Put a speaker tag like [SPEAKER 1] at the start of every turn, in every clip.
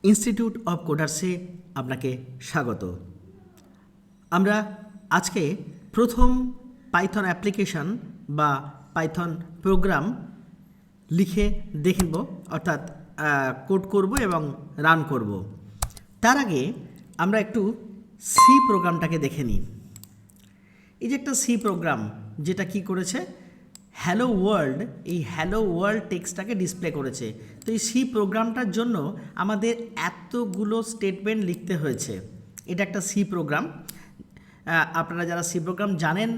[SPEAKER 1] Institute of কোডার্সে আপনাকে স্বাগত। আমরা আজকে প্রথম পাইথন অ্যাপ্লিকেশন বা পাইথন প্রোগ্রাম লিখে দেখব, অর্থাৎ কোড করব এবং রান করব। তার আগে আমরা একটু সি প্রোগ্রামটাকে দেখে নিই। এই যে একটা সি প্রোগ্রাম যেটা কি করেছে, হ্যালো ওয়ার্ল্ড, এই হ্যালো ওয়ার্ল্ড টেক্সটটাকে ডিসপ্লে করেছে। তো এই সি প্রোগ্রামটার জন্য আমাদের এতগুলো স্টেটমেন্ট লিখতে হয়েছে। এটা একটা সি প্রোগ্রাম। আপনারা যারা সি প্রোগ্রাম জানেন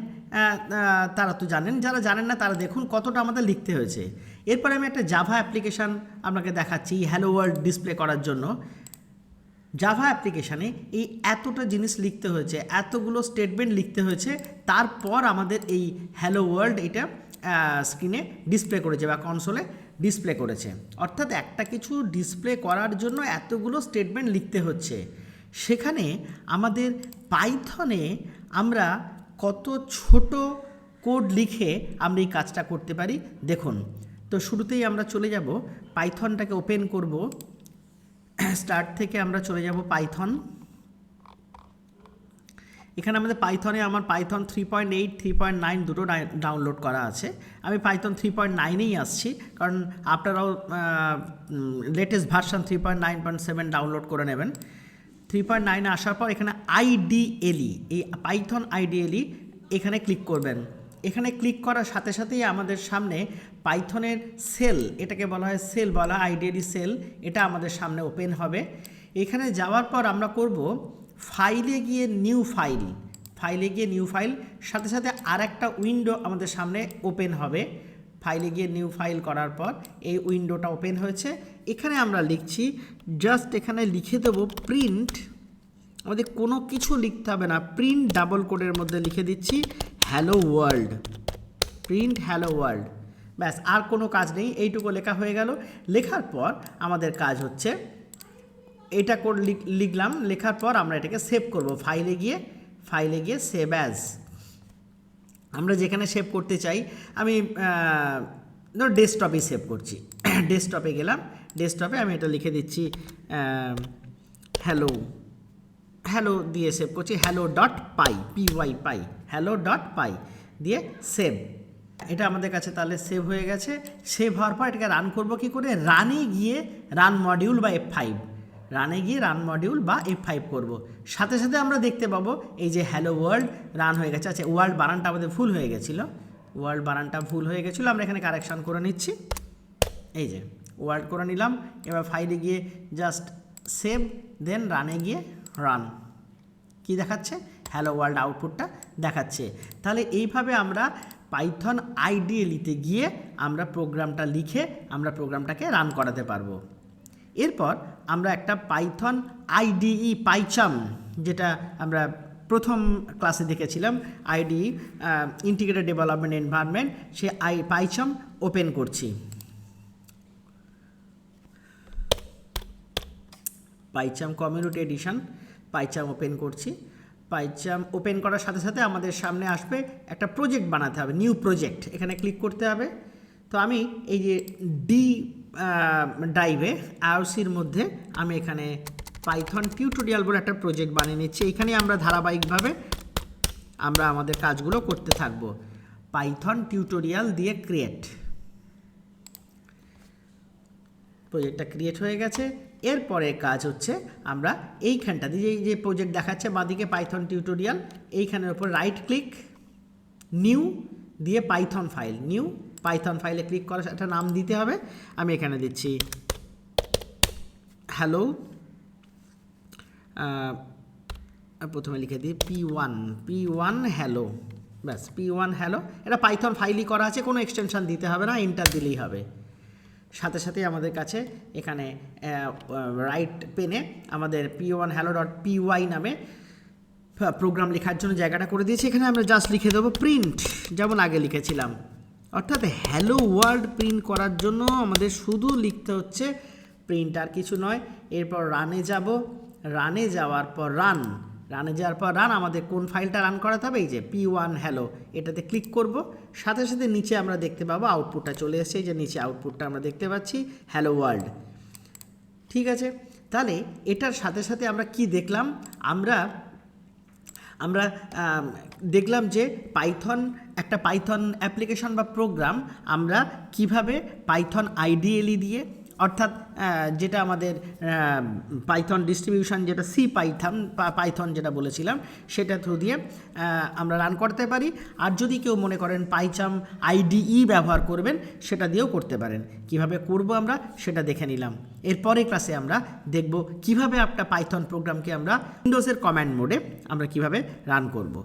[SPEAKER 1] তারা তো জানেন, যারা জানেন না তারা দেখুন কতটা আমাদের লিখতে হয়েছে। এরপরে আমি একটা জাভা অ্যাপ্লিকেশান আপনাকে দেখাচ্ছি হ্যালো ওয়ার্ল্ড ডিসপ্লে করার জন্য। জাভা অ্যাপ্লিকেশানে এই এতটা জিনিস লিখতে হয়েছে, এতগুলো স্টেটমেন্ট লিখতে হয়েছে, তারপর আমাদের এই হ্যালো ওয়ার্ল্ড এটা স্ক্রিনে ডিসপ্লে করেছে বা কনসোলে ডিসপ্লে করেছে। অর্থাৎ একটা কিছু ডিসপ্লে করার জন্য এতগুলো স্টেটমেন্ট লিখতে হচ্ছে। সেখানে আমাদের পাইথনে আমরা কত ছোট কোড লিখে আমরা এই কাজটা করতে পারি দেখুন। তো শুরুতেই আমরা চলে যাব, পাইথনটাকে ওপেন করব। স্টার্ট থেকে আমরা চলে যাব পাইথন। এখানে আমাদের পাইথনে আমার পাইথন 3.8 3.9 দুটো ডাউনলোড করা আছে। আমি পাইথন 3.9এই আসছি, কারণ আপনারাও লেটেস্ট ভার্সন 3.9.7 ডাউনলোড করে নেবেন। 3.9 আসার পর এখানে আইডিএলই, এই পাইথন আইডিএলই এখানে ক্লিক করবেন। এখানে ক্লিক করার সাথে সাথেই আমাদের সামনে পাইথনের সেল, এটাকে বলা হয় সেল বলা, আইডিএলই সেল, এটা আমাদের সামনে ওপেন হবে। এখানে যাওয়ার পর আমরা করব ফাইলে গিয়ে নিউ ফাইল, ফাইলে গিয়ে নিউ ফাইল, সাথে সাথে আর একটা উইন্ডো আমাদের সামনে ওপেন হবে। ফাইলে গিয়ে নিউ ফাইল করার পর এই উইন্ডোটা ওপেন হয়েছে। এখানে আমরা লিখছি, জাস্ট এখানে লিখে দেবো প্রিন্ট, আমাদের কোনো কিছু লিখতে হবে না, প্রিন্ট ডাবল কোডের মধ্যে লিখে দিচ্ছি hello world, print hello world. ব্যাস, আর কোনো কাজ নেই, এইটুকু লেখা হয়ে গেল। লেখার পর আমাদের কাজ হচ্ছে এটা কোড লিখলাম, লেখার পর আমরা এটাকে সেভ করব। ফাইলে গিয়ে সেভ অ্যাজ, আমরা যেখানে সেভ করতে চাই, আমি ধর ডেস্কটপেই সেভ করছি। ডেস্কটপে গেলাম, ডেস্কটপে আমি এটা লিখে দিচ্ছি হ্যালো দিয়ে সেভ করছি, hello.py, পাই, hello.py দিয়ে সেভ। এটা আমাদের কাছে তাহলে সেভ হয়ে গেছে। সেভ হওয়ার পর এটাকে রান করব কি করে, রানে গিয়ে রান মডিউল বা F5, রানে গিয়ে রান মডিউল বা F5 করব। সাথে সাথে আমরা দেখতে পাবো এই যে হ্যালো ওয়ার্ল্ড রান হয়ে গেছে। আচ্ছা, ওয়ার্ল্ড বানানটা আমাদের ভুল হয়ে গেছিলো, ওয়ার্ল্ড বানানটা ভুল হয়ে গেছিলো, আমরা এখানে কারেকশান করে নিচ্ছি। এই যে ওয়ার্ল্ড করে নিলাম। এবার ফাইলে গিয়ে জাস্ট সেভ, দেন রানে গিয়ে রান, কি দেখাচ্ছে, হ্যালো ওয়ার্ল্ড আউটপুটটা দেখাচ্ছে। তাহলে এইভাবে আমরা পাইথন আইডিএলিতে গিয়ে আমরা প্রোগ্রামটা লিখে আমরা প্রোগ্রামটাকে রান করাতে পারবো। এরপর আমরা একটা পাইথন আইডিই পাইচাম, যেটা আমরা প্রথম ক্লাসে দেখেছিলাম, আইডিই ইন্টিগ্রেটেড ডেভেলপমেন্ট এনভায়রনমেন্ট, সে পাইচাম ওপেন করছি। পাইচাম কমিউনিটি এডিশন, পাইচাম ওপেন করছি। পাইচাম ওপেন করার সাথে সাথে আমাদের সামনে আসবে একটা প্রজেক্ট বানাতে হবে, নিউ প্রজেক্ট, এখানে ক্লিক করতে হবে। তো আমি এই যে ডি ড্রাইভে আইওসির মধ্যে আমি এখানে পাইথন টিউটোরিয়াল বলে একটা প্রজেক্ট বানিয়ে নিচ্ছি। এখানে আমরা ধারাবাহিকভাবে আমরা আমাদের কাজগুলো করতে থাকব। পাইথন টিউটোরিয়াল দিয়ে ক্রিয়েট, প্রজেক্টটা ক্রিয়েট হয়ে গেছে। এরপরে কাজ হচ্ছে আমরা এইখানটা দিয়ে যে প্রজেক্ট দেখাচ্ছে বাঁদিকে পাইথন টিউটোরিয়াল, এইখানের ওপর রাইট ক্লিক, নিউ দিয়ে পাইথন ফাইল, নিউ পাইথন ফাইলে ক্লিক করে একটা নাম দিতে হবে। আমি এখানে দিচ্ছি হ্যালো, প্রথমে লিখে দিই P1 হ্যালো, ব্যাস P1 হ্যালো। এটা পাইথন ফাইলই করা আছে, কোনো এক্সটেনশন দিতে হবে না, এন্টার দিলেই হবে। সাথে সাথে আমাদের কাছে এখানে রাইট পেনে আমাদের P1 hello.py নামে প্রোগ্রাম লেখার জন্য জায়গাটা করে দিয়েছি। এখানে আমরা জাস্ট লিখে দেবো প্রিন্ট, যেমন আগে লিখেছিলাম। অর্থাৎ হ্যালো ওয়ার্ল্ড প্রিন্ট করার জন্য আমাদের শুধু লিখতে হচ্ছে প্রিন্ট, আর কিছু নয়। এরপর রানে যাব, রানে যাওয়ার পর রান, আমাদের কোন ফাইলটা রান করাতে হবে, এই যে P1 হ্যালো, এটাতে ক্লিক করব। সাথে সাথে নিচে আমরা দেখতে পাবো আউটপুটটা চলে এসেছে, এই যে নিচে আউটপুটটা আমরা দেখতে পাচ্ছি হ্যালো ওয়ার্ল্ড। ঠিক আছে, তাহলে এটার সাথে সাথে আমরা কি দেখলাম, আমরা দেখলাম যে একটা পাইথন অ্যাপ্লিকেশন বা প্রোগ্রাম আমরা কিভাবে পাইথন আইডিএলি দিয়ে, অর্থাৎ যেটা আমাদের পাইথন ডিস্ট্রিবিউশন, যেটা সি পাইথন যেটা বলেছিলাম, সেটা থ্রু দিয়ে আমরা রান করতে পারি। আর যদি কেউ মনে করেন পাইচাম আইডিই ব্যবহার করবেন, সেটা দিয়েও করতে পারেন। কিভাবে করব আমরা সেটা দেখে নিলাম। এরপরে ক্লাসে আমরা দেখব কিভাবে একটা পাইথন প্রোগ্রামকে আমরা উইন্ডোজের কমান্ড মোডে আমরা কিভাবে রান করব।